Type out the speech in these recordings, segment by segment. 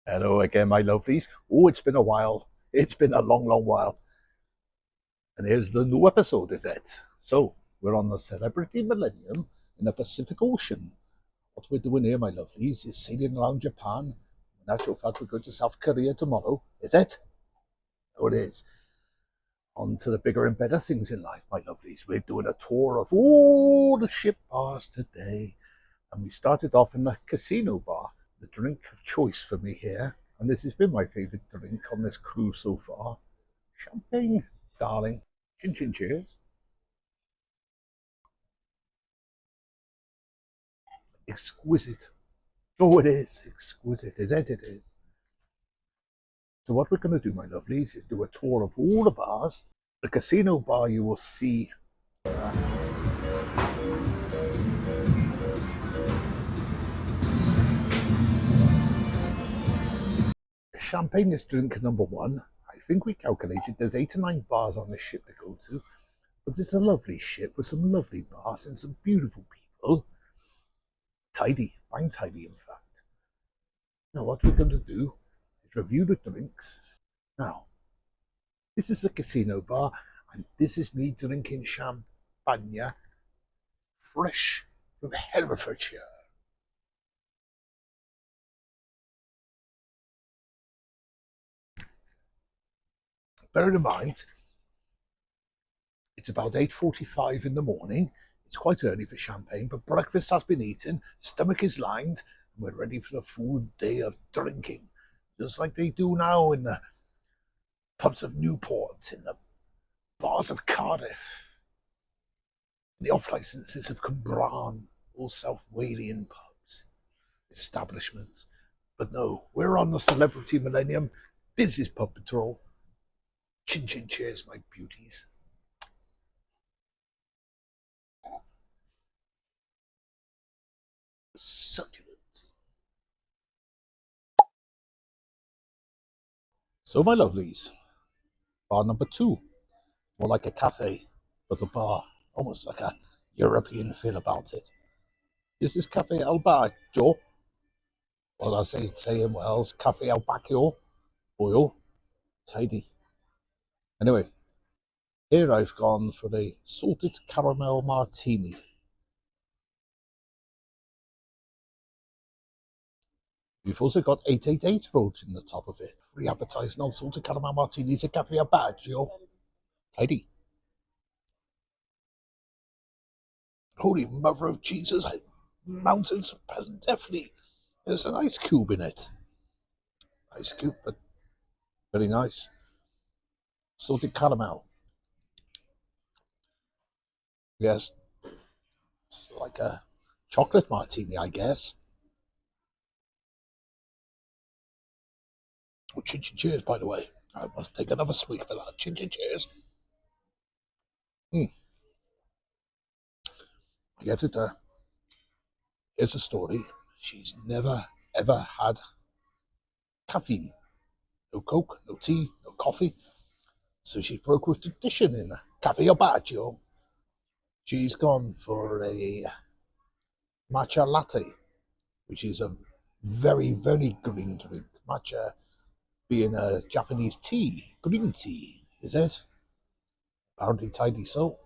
Hello again, my lovelies. Oh, it's been a while. It's been a long, long while. And here's the new episode, is it? So, we're on the Celebrity Millennium in the Pacific Ocean. What we're doing here, my lovelies, is sailing around Japan. In actual fact, we're going to South Korea tomorrow, is it? Oh, it is. On to the bigger and better things in life, my lovelies. We're doing a tour of all the ship bars today. And we started off in the casino bar, the drink of choice for me here. And this has been my favourite drink on this cruise so far. Champagne, darling. Chin chin cheers. Exquisite. Oh, it is. Exquisite, is it? It is. So what we're going to do, my lovelies, is do a tour of all the bars. The casino bar you will see champagne is drink number one. I think we calculated there's 8 or 9 bars on this ship to go to. But it's a lovely ship with some lovely bars and some beautiful people. Tidy, fine tidy in fact. Now what we're going to do is review the drinks. Now, this is a casino bar and this is me drinking champagne fresh from Herefordshire. Bear in mind, it's about 8:45 in the morning. It's quite early for champagne, but breakfast has been eaten, stomach is lined, and we're ready for the full day of drinking, just like they do now in the pubs of Newport, in the bars of Cardiff, in the off-licences of Cwmbran, all South Walian pubs, establishments. But no, we're on the Celebrity Millennium. This is Pub Patrol. Chin chin cheers, my beauties. Succulent. So, my lovelies, bar number 2, more like a cafe, but a bar, almost like a European feel about it. This is Cafe El Baggio. Well, I say in Wales, Cafe El Baggio. Oil, tidy. Anyway, here I've gone for a salted caramel martini. We've also got 888 wrote in the top of it. Free advertising on salted caramel martinis at Cafe El Baggio. Tidy. Holy mother of Jesus, mountains of Pendephne. There's an ice cube in it. Ice cube, but very nice. Salted caramel. Yes. It's like a chocolate martini, I guess. Oh, chin chin cheers, by the way. I must take another swig for that. Chin chin cheers. I get it. Here's a story. She's never, ever had caffeine. No Coke, no tea, no coffee. So she broke with tradition in Cafe Al Baggio. She's gone for a matcha latte, which is a very, very green drink. Matcha being a Japanese tea, green tea, is it? Apparently tidy so.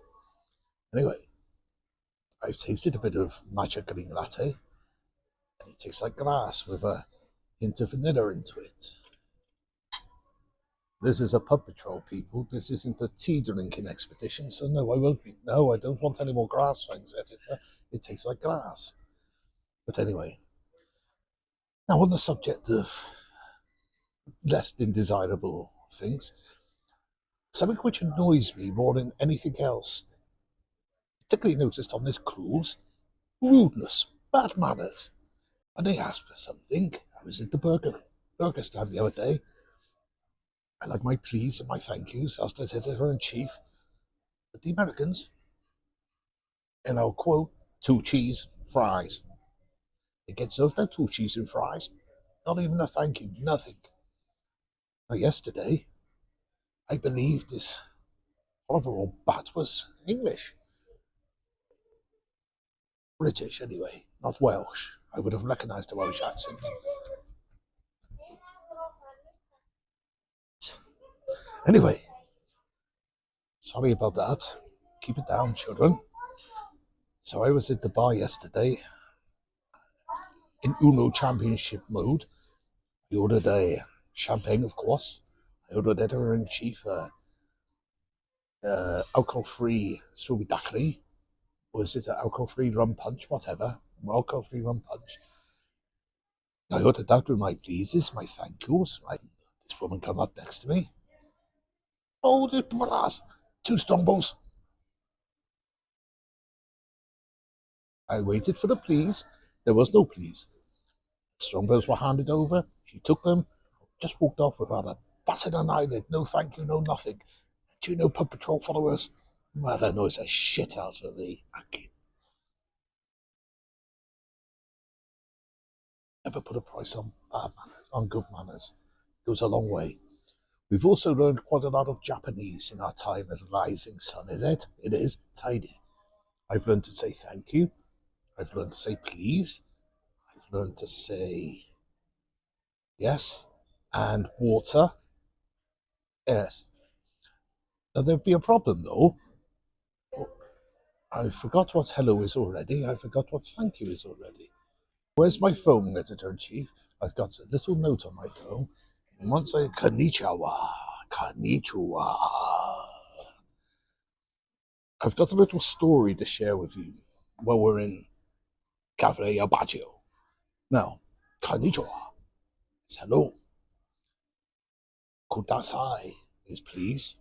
Anyway, I've tasted a bit of matcha green latte, and it tastes like grass with a hint of vanilla into it. This is a pub patrol, people. This isn't a tea drinking expedition, so no, I won't be. No, I don't want any more grass things. It tastes like grass. But anyway, now on the subject of less than desirable things, something which annoys me more than anything else, particularly noticed on this cruise, rudeness, bad manners. And they asked for something. I was at the burger stand the other day. I like my please and my thank yous, as does editor in chief. But the Americans, and I'll quote, 2 cheese, fries. They get served out 2 cheese and fries. Not even a thank you, nothing. Now, yesterday, I believed this horrible old bat was English. British, anyway, not Welsh. I would have recognised the Welsh accent. Anyway, sorry about that. Keep it down, children. So I was at the bar yesterday in Uno Championship mode. I ordered a champagne, of course. I ordered editor-in-chief alcohol-free strawberry daiquiri. Or is it an alcohol-free rum punch? Whatever. Alcohol-free rum punch. I ordered that with my pleases, my thank yous. This woman come up next to me. Oh, this brass. 2 stumbles. I waited for the please. There was no please. Strongbows were handed over. She took them, just walked off without a batted an eyelid. No thank you, no nothing. Do you know Pub Patrol followers? Well, that annoys the shit out of me. Never put a price on bad manners, on good manners. It goes a long way. We've also learned quite a lot of Japanese in our time at Rising Sun, is it? It is. Tidy. I've learned to say thank you. I've learned to say please. I've learned to say yes. And water. Yes. Now, there'd be a problem, though. I forgot what hello is already. I forgot what thank you is already. Where's my phone, Editor-in-Chief? I've got a little note on my phone. And once I... Konnichiwa. Konnichiwa. I've got a little story to share with you while we're in Cafe El Baggio. Now, konnichiwa is hello. Kudasai is please.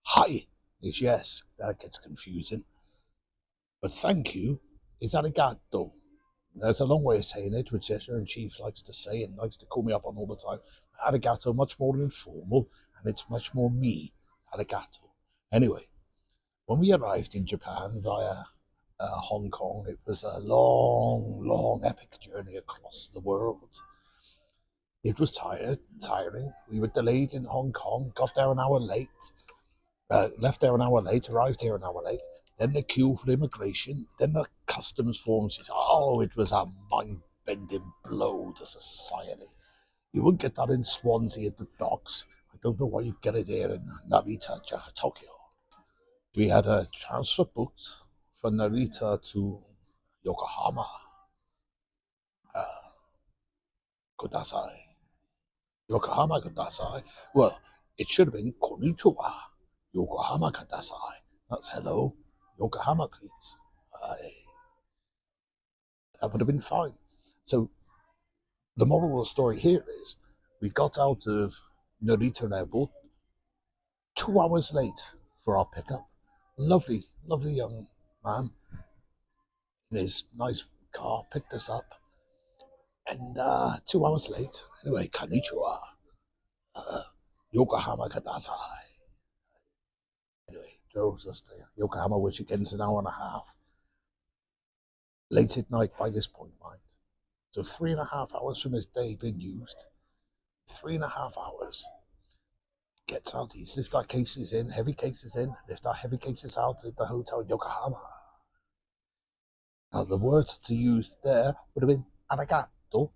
Hi is yes. That gets confusing. But thank you is arigato. There's a long way of saying it, which Editor-in-Chief likes to say and likes to call me up on all the time. Arigato, much more informal, and it's much more me. Arigato. Anyway, when we arrived in Japan via Hong Kong, it was a long, long, epic journey across the world. It was tiring. We were delayed in Hong Kong, got there an hour late, left there an hour late, arrived here an hour late, then the queue for immigration, then the customs forms. Oh, it was a mind-bending blow to society. You wouldn't get that in Swansea at the docks. I don't know why you get it here in Narita, Tokyo. We had a transfer booked from Narita to Yokohama. Kudasai. Yokohama Kudasai. Well, it should have been Konnichiwa. Yokohama Kudasai. That's hello. Yokohama, please. That would have been fine. So the moral of the story here is we got out of Narita Airport 2 hours late for our pickup. Lovely, lovely young man in his nice car picked us up. And 2 hours late, anyway, konnichiwa, Yokohama Kadasai. Anyway, drove us to Yokohama, which again is an hour and a half. Late at night by this point, mind. So 3.5 hours from his day being used. 3.5 hours. Gets out, he's lift our cases in, heavy cases in, lift our heavy cases out at the hotel in Yokohama. Now the word to use there would have been arigato.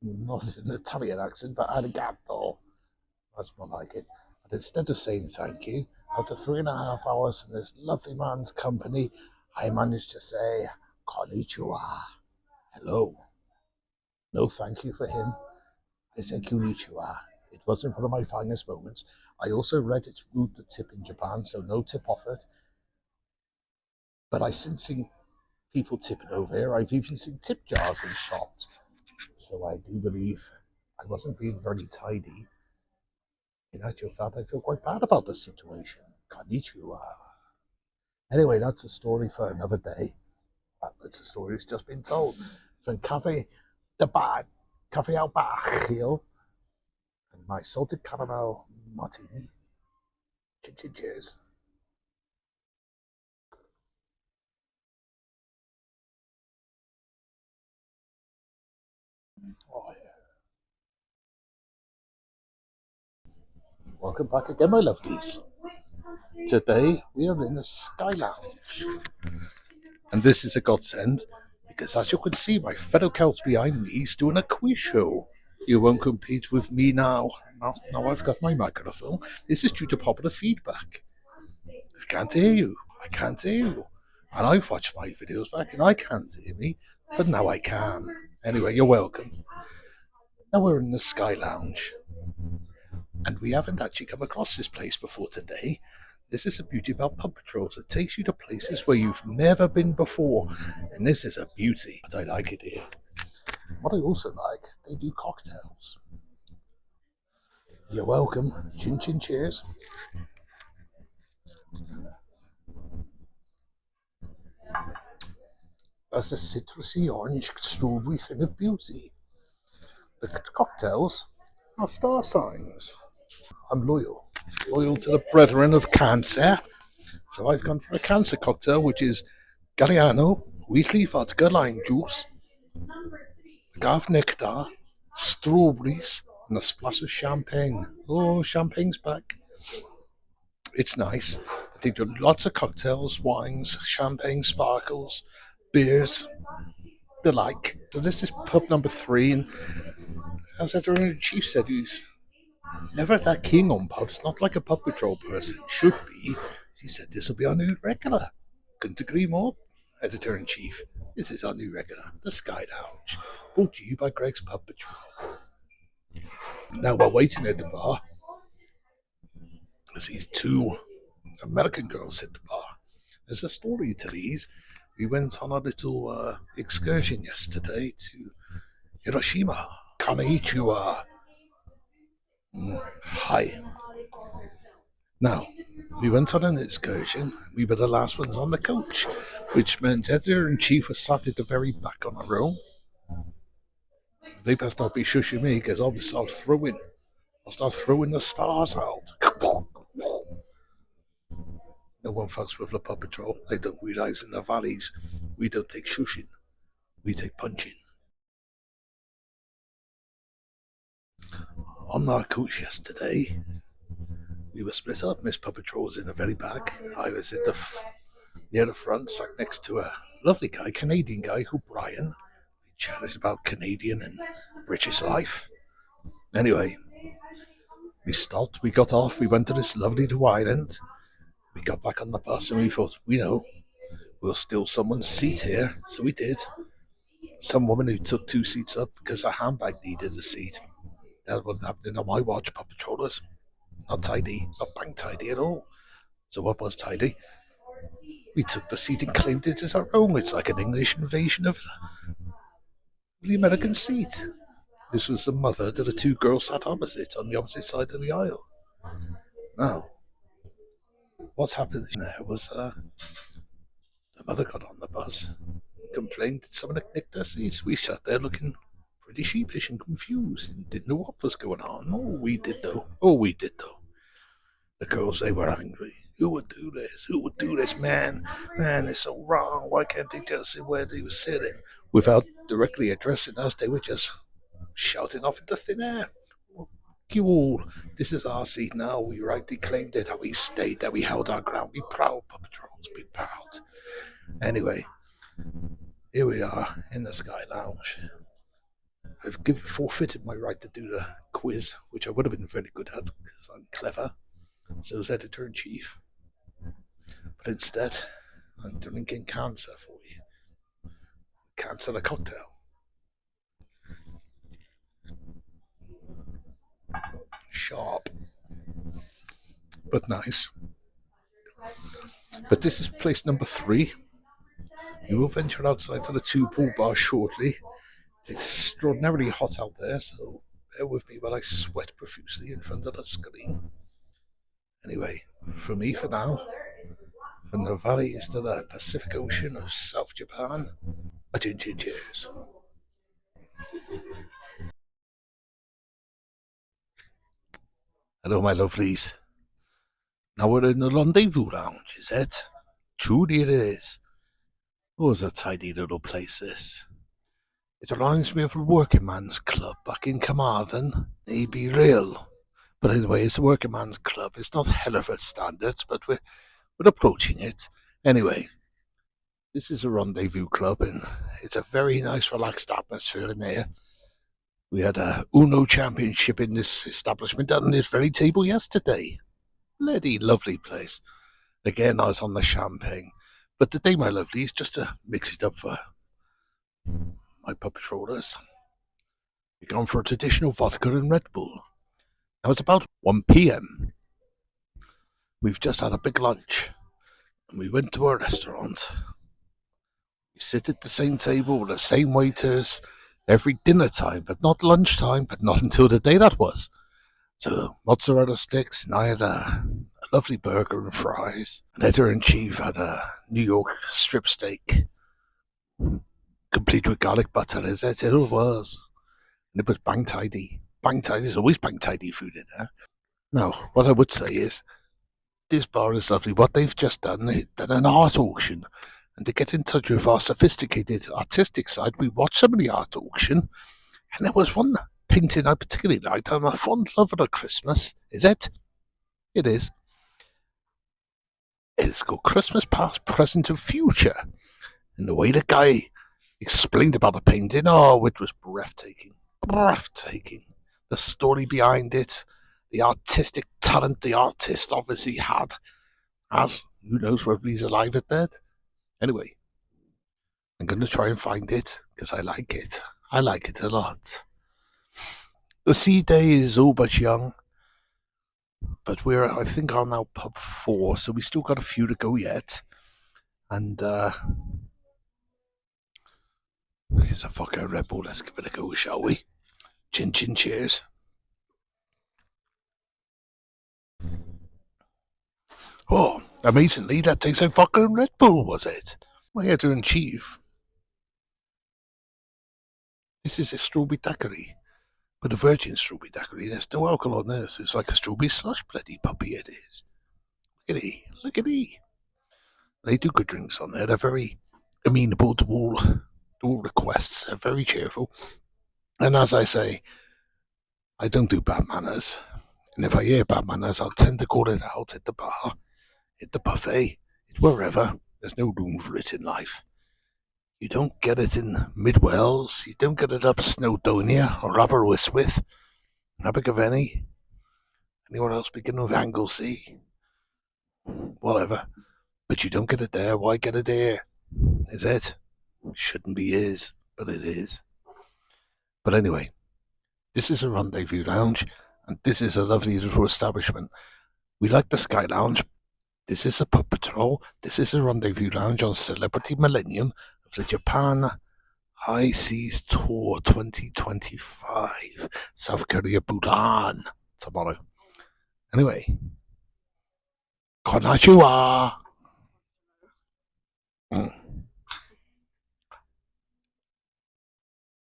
Not in an Italian accent, but arigato. That's more like it. But instead of saying thank you, after 3.5 hours in this lovely man's company, I managed to say konnichiwa. Hello. No thank you for him. I said konnichiwa. It wasn't one of my finest moments. I also read it's rude to tip in Japan, so no tip offered. But I've since seen people tipping over here. I've even seen tip jars in shops. So I do believe I wasn't being very tidy. In actual fact, I feel quite bad about the situation. Konnichiwa. Anyway, that's a story for another day. It's a story that's just been told. From Cafe Al Baggio, and my salted caramel martini. Cheers. Oh, yeah. Welcome back again, my lovelies. Today we are in the Sky Lounge. And this is a godsend because, as you can see, my fellow Celts behind me is doing a quiz show. You won't compete with me now. Now I've got my microphone. This is due to popular feedback. I can't hear you. I can't hear you. And I've watched my videos back and I can't hear me, but now I can. Anyway, you're welcome. Now we're in the Sky Lounge, and we haven't actually come across this place before today. This is the beauty about pub patrols. It takes you to places where you've never been before, and this is a beauty. But I like it here. What I also like, they do cocktails. You're welcome. Chin chin cheers. That's a citrusy orange strawberry thing of beauty. The cocktails are star signs. I'm loyal to the brethren of cancer. So I've gone for a cancer cocktail, which is Galliano, weekly vodka lime juice, agave nectar, strawberries, and a splash of champagne. Oh, champagne's back. It's nice. They do lots of cocktails, wines, champagne, sparkles, beers, the like. So this is pub number 3, and as editor chief said, he's never that keen on pubs, not like a pub patrol person should be. He said this will be our new regular. Couldn't agree more, editor in chief. This is our new regular, the Sky Lounge, brought to you by Greg's Pub Patrol. Now we're waiting at the bar. There's these 2 American girls at the bar. There's a story to these. We went on a little excursion yesterday to Hiroshima. Konnichiwa. Hi. Now, we went on an excursion. We were the last ones on the coach, which meant editor in chief was sat at the very back on our own. They best not be shushing me because I'll start throwing. I'll start throwing the stars out. No one fucks with the pub patrol. They don't realise in the valleys we don't take shushing, we take punching. On our coach yesterday, we were split up. Miss Pub Patrol was in the very back. I was at near the front, sat next to a lovely guy, Canadian guy called Brian. We chatted about Canadian and British life. Anyway, we stopped, we got off, we went to this lovely little island. We got back on the bus and we thought, we'll steal someone's seat here. So we did. Some woman who took 2 seats up because her handbag needed a seat. That wasn't happening on my watch, Pub Patrollers. Not tidy, not bang tidy at all. So what was tidy? We took the seat and claimed it as our own. It's like an English invasion of the American seat. This was the mother that the 2 girls sat opposite on the opposite side of the aisle. Now, what happened there was the mother got on the bus, complained that someone had nicked their seats. We sat there looking pretty sheepish and confused and didn't know what was going on. Oh, we did though. The girls, they were angry. Who would do this? Who would do this, man? Man, it's so wrong. Why can't they just sit where they were sitting? Without directly addressing us, they were just shouting off into thin air. You all, this is our seat now. We rightly claimed it and we stayed there. We held our ground. Be proud, Pub Patrols. Be proud. Anyway, here we are in the Sky Lounge. I've forfeited my right to do the quiz, which I would have been very good at because I'm clever. So is editor in chief. But instead, I'm drinking cancer for you. Cancer a cocktail. Sharp. But nice. But this is place number 3. We will venture outside to the 2 pool bars shortly. Extraordinarily hot out there, so bear with me while I sweat profusely in front of the screen. Anyway, for me for now, from the valleys to the Pacific Ocean of South Japan, a chin chin cheers. Hello, my lovelies. Now we're in the Rendezvous Lounge, is it? Truly it is. Oh, it's a tidy little place, this. It reminds me of a working man's club back in Carmarthen. They be real. But anyway, it's a working man's club. It's not Hereford standards, but we're approaching it. Anyway, this is a rendezvous club, and it's a very nice, relaxed atmosphere in there. We had a Uno championship in this establishment on this very table yesterday. Bloody lovely place. Again, I was on the champagne. But today, my lovelies, just to mix it up for my pup patrollers, we've gone for a traditional vodka and Red Bull. Now it's about 1 p.m. We've just had a big lunch. And we went to a restaurant. We sit at the same table with the same waiters every dinner time, but not lunchtime, but not until the day that was. So mozzarella sticks, and I had a lovely burger and fries. And editor-in-chief had a New York strip steak, complete with garlic butter, as it was. And it was bang tidy. Bang tidy, there's always bang tidy food in there. Now, what I would say is, this bar is lovely. What they've just done, they've done an art auction. And to get in touch with our sophisticated artistic side, we watched some of the art auction. And there was one painting I particularly liked. I'm a fond lover of Christmas. Is it? It is. It's called Christmas Past, Present and Future. And the way the guy explained about the painting, oh, it was breathtaking. Breathtaking. The story behind it, the artistic talent the artist obviously had. As, who knows whether he's alive or dead. Anyway, I'm going to try and find it, because I like it. I like it a lot. The sea day is all but young, but we're, I think, on now pub 4, so we still got a few to go yet. And, here's a vodka Red Bull. Let's give it a go, shall we? Chin chin cheers. Oh, amazingly, that tastes like vodka and Red Bull, was it? My editor-in-chief. This is a strawberry daiquiri, but a virgin strawberry daiquiri. There's no alcohol on this. It's like a strawberry slush, bloody puppy it is. Look at he, look at he. They do good drinks on there. They're very amenable to all requests. They're very cheerful. And as I say, I don't do bad manners. And if I hear bad manners, I'll tend to call it out at the bar, at the buffet, wherever. There's no room for it in life. You don't get it in Mid-Wales. You don't get it up Snowdonia or Aberystwyth, Abergavenny, anywhere else beginning with Anglesey, whatever. But you don't get it there. Why get it there? Is it? Shouldn't be is, but it is. But anyway, this is a rendezvous lounge, and this is a lovely little establishment. We like the Sky Lounge. This is a pub patrol. This is a rendezvous lounge on Celebrity Millenium of the Japan High Seas Tour 2025, South Korea, Bhutan, tomorrow. Anyway, konnichiwa.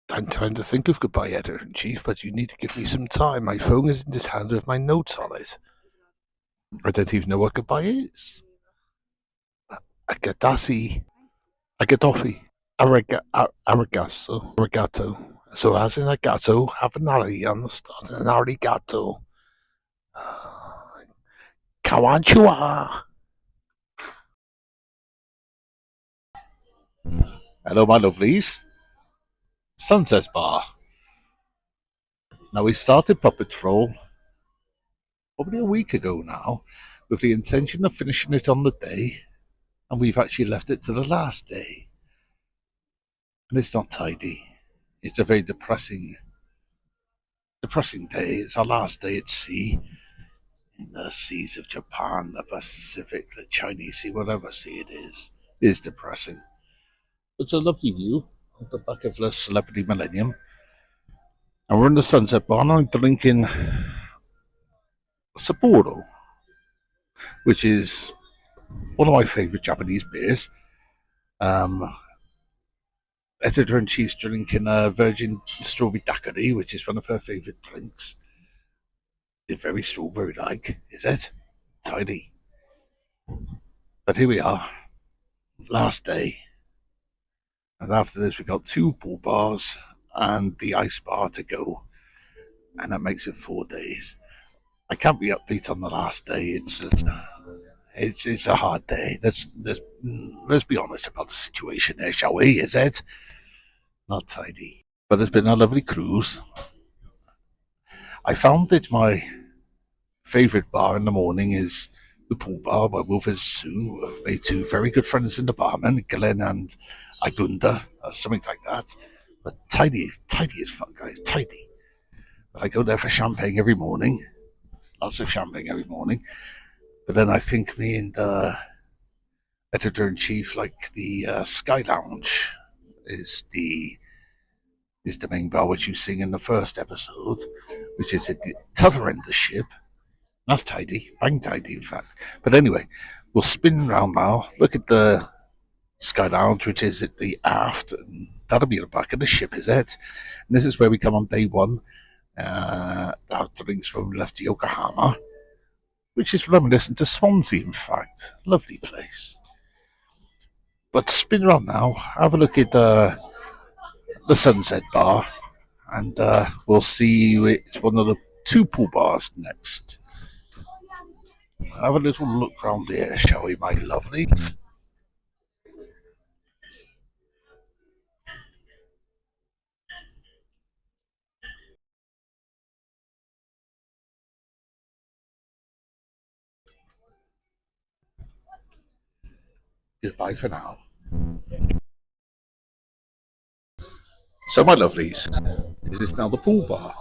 I'm trying to think of goodbye, editor-in-chief, but you need to give me some time. My phone is in the hand with my notes on it. I don't even know what goodbye is. Agatasi, Agatofi, arigato. So as in agato, have an ari on the start, an arigato. Kawanchua. Hello, my lovelies. Sunset Bar. Now, we started Puppet Patrol probably a week ago now with the intention of finishing it on the day, and we've actually left it to the last day. And it's not tidy. It's a very depressing day. It's our last day at sea in the seas of Japan, the Pacific, the Chinese Sea, whatever sea it is. It is depressing. It's a lovely view at the back of the Celebrity Millenium. And we're in the Sunset Bar, and I'm drinking Sapporo, which is one of my favourite Japanese beers. Editor-in-chief's drinking a virgin strawberry daiquiri, which is one of her favourite drinks. It's very strawberry-like, is it? Tidy. But here we are, last day. And after this, we've got 2 pool bars and the ice bar to go. And that makes it 4 days. I can't be upbeat on the last day. It's a hard day. Let's be honest about the situation there, shall we? Is it? Not tidy. but it's been a lovely cruise. I found that my favourite bar in the morning is the pool bar where we'll visit soon. I've made two very good friends in the barman, Glenn and Agunda, or something like that. But tidy as fuck, guys, tidy. But I go there for champagne every morning, lots of champagne every morning. But then I think me and editor in chief like the Sky Lounge is the main bar which you sing in the first episode, which is at the t'other end of the ship. That's tidy, bang tidy, in fact. But anyway, we'll spin round now. Look at the Sky Lounge, which is at the aft, and that'll be at the back of the ship, is it? And this is where we come on day one. After drinks when we left Yokohama, which is reminiscent to Swansea, in fact. Lovely place. But spin around now, have a look at the Sunset Bar, and we'll see you at one of the two pool bars next. Have a little look round here, shall we, my lovelies? Goodbye for now. So, my lovelies, this is now the pool bar,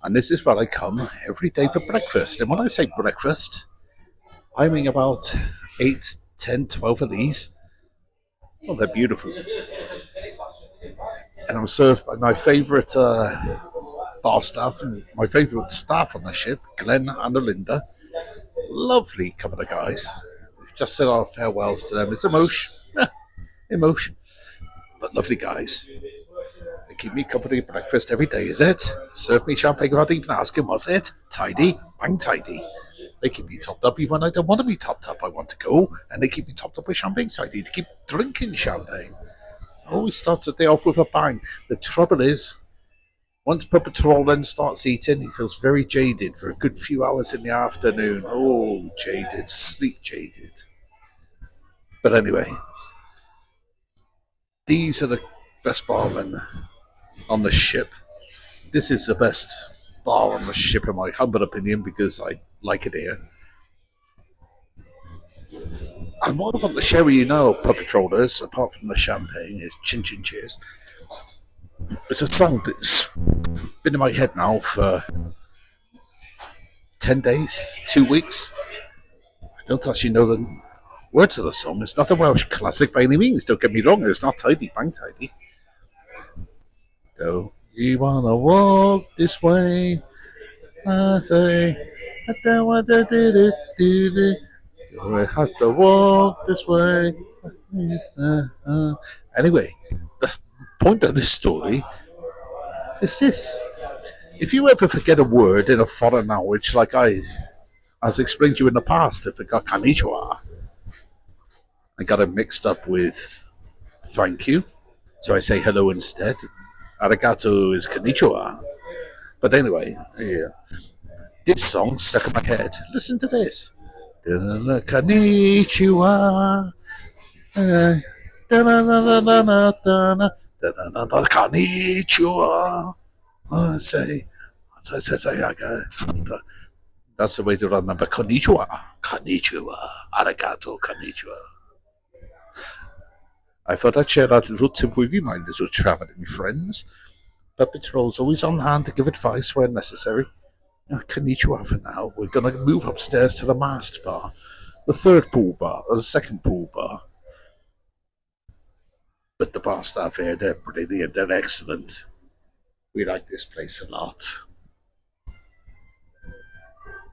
and this is where I come every day for breakfast. And when I say breakfast, I mean about 8, 10, 12 of these. Well, they're beautiful. And I'm served by my favourite bar staff and my favourite staff on the ship, Glenn and Alinda. Lovely couple of guys. We've just said our farewells to them. It's emotion, but lovely guys. They keep me company at breakfast every day, is it? Serve me champagne without even asking, was it? Tidy, bang tidy. They keep me topped up even when I don't want to be topped up. I want to go, and they keep me topped up with champagne, so I need to keep drinking champagne. Always starts the day off with a bang. The trouble is, once Papa Patrol then starts eating, he feels very jaded for a good few hours in the afternoon. Oh, jaded, sleep jaded. But anyway, these are the best barmen on the ship. This is the best bar on the ship, in my humble opinion, because I like it here. And what I want to share with you now, Pub Patrollers, apart from the champagne, is Chin Chin Cheers. It's a song that's been in my head now for 10 days, 2 weeks. I don't actually know the words of the song. It's not a Welsh classic by any means, don't get me wrong, it's not tidy, bang tidy. So, you wanna walk this way? I say, I don't want to do it. You have to walk this way. Anyway, the point of this story is this. If you ever forget a word in a foreign language, like as explained to you in the past, I forgot konnichiwa. I got it mixed up with thank you, so I say hello instead. Arigato is konnichiwa. But anyway, yeah, this song stuck in my head. Listen to this. Konnichiwa. Konnichiwa. Say, that's the way to remember. Konnichiwa. Konnichiwa. Arigato. Konnichiwa. I thought I'd share that little tip with you, my little travelling friends. But Patrol's always on hand to give advice where necessary. Konnichiwa for now. We're going to move upstairs to the mast bar, the third pool bar, or the second pool bar. But the bar staff here, they're brilliant, they're excellent. We like this place a lot.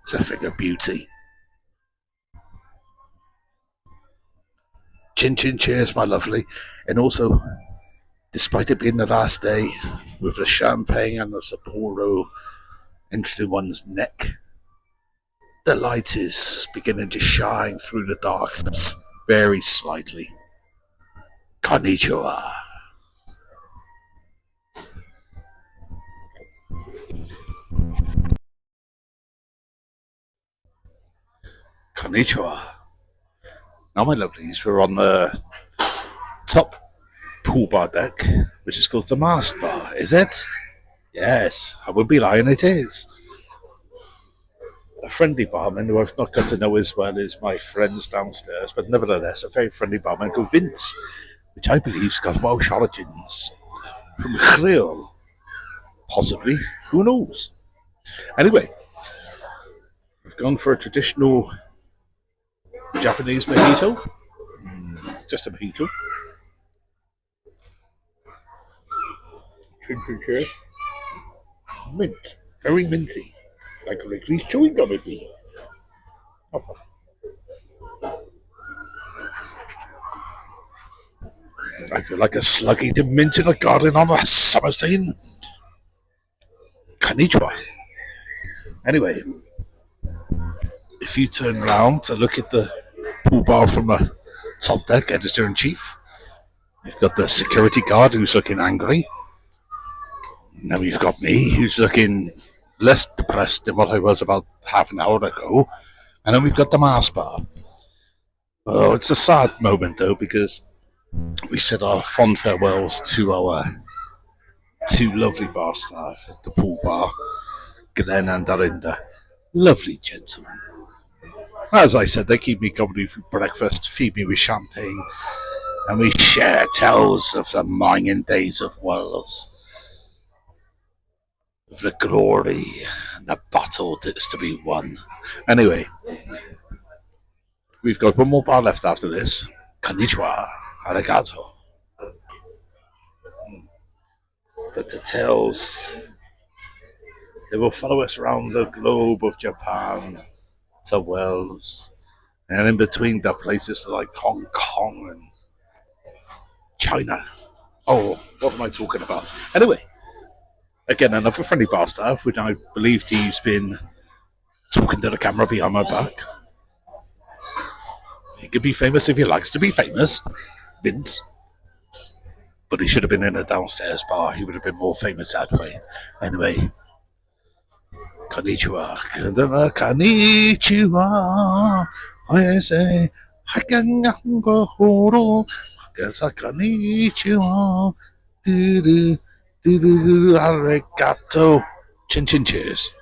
It's a thing of beauty. Chin chin cheers, my lovely. And also, despite it being the last day, with the champagne and the Sapporo entering one's neck, the light is beginning to shine through the darkness very slightly. Konnichiwa. Konnichiwa. Now, my lovelies, we're on the top pool bar deck, which is called the Mast Bar. Is it? Yes, I would be lying. It is. A friendly barman who I've not got to know as well as my friends downstairs, but nevertheless, a very friendly barman called Vince, which I believe's got Welsh origins from Creole. Possibly. Who knows? Anyway, we've gone for a traditional Japanese mojito. Just a mojito. Cheers. Mint. Very minty. Like Wrigley's chewing gum would be. Oh, fuck. I feel like a slug eating mint in a garden on a summer's day. Konnichiwa. Anyway, if you turn around to look at the pool bar from the top deck, editor in chief, you've got the security guard who's looking angry. Now you've got me who's looking less depressed than what I was about half an hour ago. And then we've got the Mars bar. Oh, it's a sad moment though, because we said our fond farewells to our two lovely bar staff at the pool bar, Glenn and Arinda. Lovely gentlemen. As I said, they keep me company for breakfast, feed me with champagne, and we share tales of the mining days of Wales, of the glory and the battle that's to be won. Anyway, we've got one more bar left after this. Konnichiwa, arigato. But the tales, they will follow us around the globe of Japan to Wales, and in between the places like Hong Kong and China. Oh, what am I talking about? Anyway, again, another friendly bar staff, which I believed he's been talking to the camera behind my back. He could be famous if he likes to be famous, Vince. But he should have been in a downstairs bar. He would have been more famous that way. Anyway, konnichiwa. Konnichiwa. I say, konnichiwa. Arigato. Chin chin cheers.